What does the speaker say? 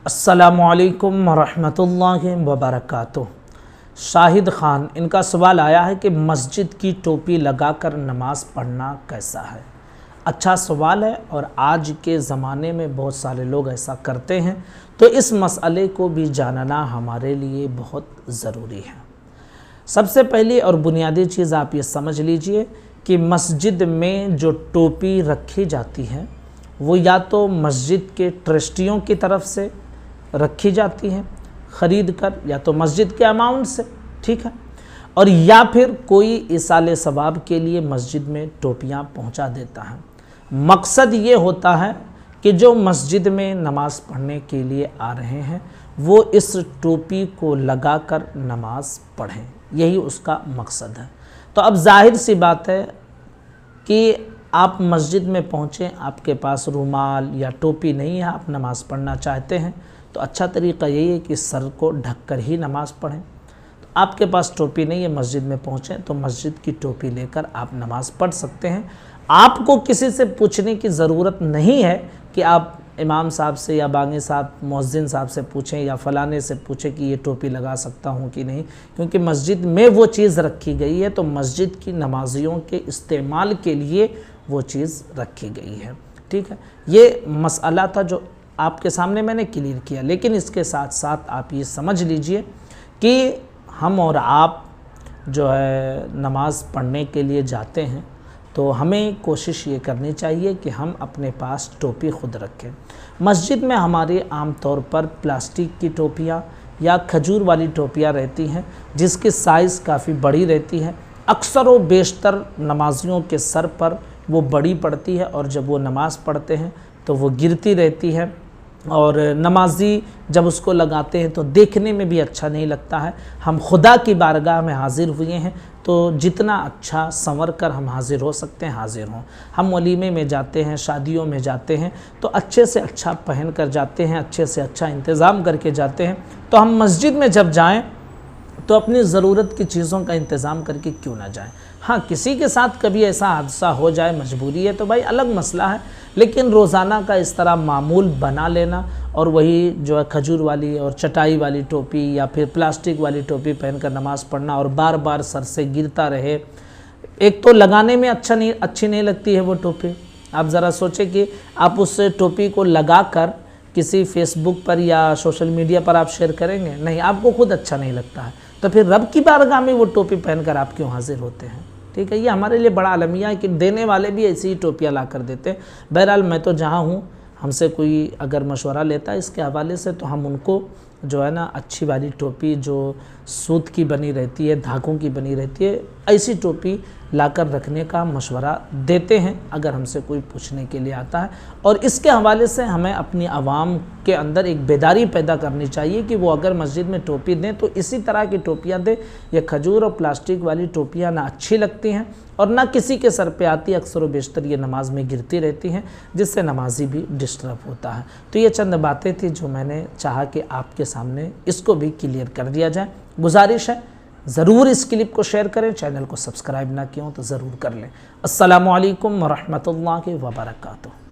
अस्सलामुअलैकुम वरहमतुल्लाहि वबरकातुह। शाहिद खान, इनका सवाल आया है कि मस्जिद की टोपी लगाकर नमाज़ पढ़ना कैसा है। अच्छा सवाल है और आज के ज़माने में बहुत सारे लोग ऐसा करते हैं, तो इस मसले को भी जानना हमारे लिए बहुत ज़रूरी है। सबसे पहली और बुनियादी चीज़ आप ये समझ लीजिए कि मस्जिद में जो टोपी रखी जाती है वो या तो मस्जिद के ट्रस्टियों की तरफ से रखी जाती है ख़रीद कर, या तो मस्जिद के अमाउंट से, ठीक है, और या फिर कोई इसाले सवाब के लिए मस्जिद में टोपियां पहुंचा देता है। मकसद ये होता है कि जो मस्जिद में नमाज़ पढ़ने के लिए आ रहे हैं वो इस टोपी को लगाकर नमाज़ पढ़ें, यही उसका मकसद है। तो अब जाहिर सी बात है कि आप मस्जिद में पहुँचें, आपके पास रुमाल या टोपी नहीं है, आप नमाज़ पढ़ना चाहते हैं, तो अच्छा तरीक़ा यही है कि सर को ढककर ही नमाज़ पढ़ें। तो आपके पास टोपी नहीं है, मस्जिद में पहुँचें तो मस्जिद की टोपी लेकर आप नमाज़ पढ़ सकते हैं। आपको किसी से पूछने की ज़रूरत नहीं है कि आप इमाम साहब से या बानी साहब, मुअज्जिन साहब से पूछें या फ़लाने से पूछें कि ये टोपी लगा सकता हूँ कि नहीं, क्योंकि मस्जिद में वो चीज़ रखी गई है, तो मस्जिद की नमाजियों के इस्तेमाल के लिए वो चीज़ रखी गई है, ठीक है। ये मसला था जो आपके सामने मैंने क्लियर किया, लेकिन इसके साथ साथ आप ये समझ लीजिए कि हम और आप जो है नमाज़ पढ़ने के लिए जाते हैं तो हमें कोशिश ये करनी चाहिए कि हम अपने पास टोपी ख़ुद रखें। मस्जिद में हमारे आम तौर पर प्लास्टिक की टोपियाँ या खजूर वाली टोपियाँ रहती हैं जिसकी साइज़ काफ़ी बड़ी रहती है। अक्सर व बेशतर नमाजियों के सर पर वो बड़ी पड़ती है और जब वो नमाज़ पढ़ते हैं तो वो गिरती रहती है, और नमाजी जब उसको लगाते हैं तो देखने में भी अच्छा नहीं लगता है। हम खुदा की बारगाह में हाजिर हुए हैं तो जितना अच्छा संवर कर हम हाजिर हो सकते हैं हाजिर हों। हम वलीमे में जाते हैं, शादियों में जाते हैं तो अच्छे से अच्छा पहन कर जाते हैं, अच्छे से अच्छा इंतज़ाम करके जाते हैं। तो हम मस्जिद में जब जाएं तो अपनी ज़रूरत की चीज़ों का इंतज़ाम करके क्यों ना जाएं। हाँ, किसी के साथ कभी ऐसा हादसा हो जाए, मजबूरी है, तो भाई अलग मसला है, लेकिन रोज़ाना का इस तरह मामूल बना लेना और वही जो है खजूर वाली और चटाई वाली टोपी या फिर प्लास्टिक वाली टोपी पहनकर नमाज़ पढ़ना और बार बार सर से गिरता रहे, एक तो लगाने में अच्छी नहीं लगती है वो टोपी। आप ज़रा सोचें कि आप उस टोपी को लगा कर किसी फेसबुक पर या सोशल मीडिया पर आप शेयर करेंगे, नहीं, आपको खुद अच्छा नहीं लगता है, तो फिर रब की बारगाह में वो टोपी पहनकर आप क्यों हाजिर होते हैं, ठीक है। ये हमारे लिए बड़ा अलमिया है कि देने वाले भी ऐसी ही टोपियाँ ला कर देते हैं। बहरहाल मैं तो जहाँ हूँ, हमसे कोई अगर मशवरा लेता है इसके हवाले से तो हम उनको जो है ना अच्छी वाली टोपी जो सूत की बनी रहती है, धागों की बनी रहती है, ऐसी टोपी लाकर रखने का मशवरा देते हैं अगर हमसे कोई पूछने के लिए आता है। और इसके हवाले से हमें अपनी आवाम के अंदर एक बेदारी पैदा करनी चाहिए कि वो अगर मस्जिद में टोपी दें तो इसी तरह की टोपियां दें। ये खजूर और प्लास्टिक वाली टोपियां ना अच्छी लगती हैं और ना किसी के सर पे आती, अक्सर व बेशतर ये नमाज में गिरती रहती हैं जिससे नमाजी भी डिस्टर्ब होता है। तो ये चंद बातें थी जो मैंने चाहा कि आपके सामने इसको भी क्लियर कर दिया जाए। गुजारिश है ज़रूर इस क्लिप को शेयर करें, चैनल को सब्सक्राइब ना किया हो तो ज़रूर कर लें। अस्सलामु अलैकुम वरहमतुल्लाहि वबरकातुहू।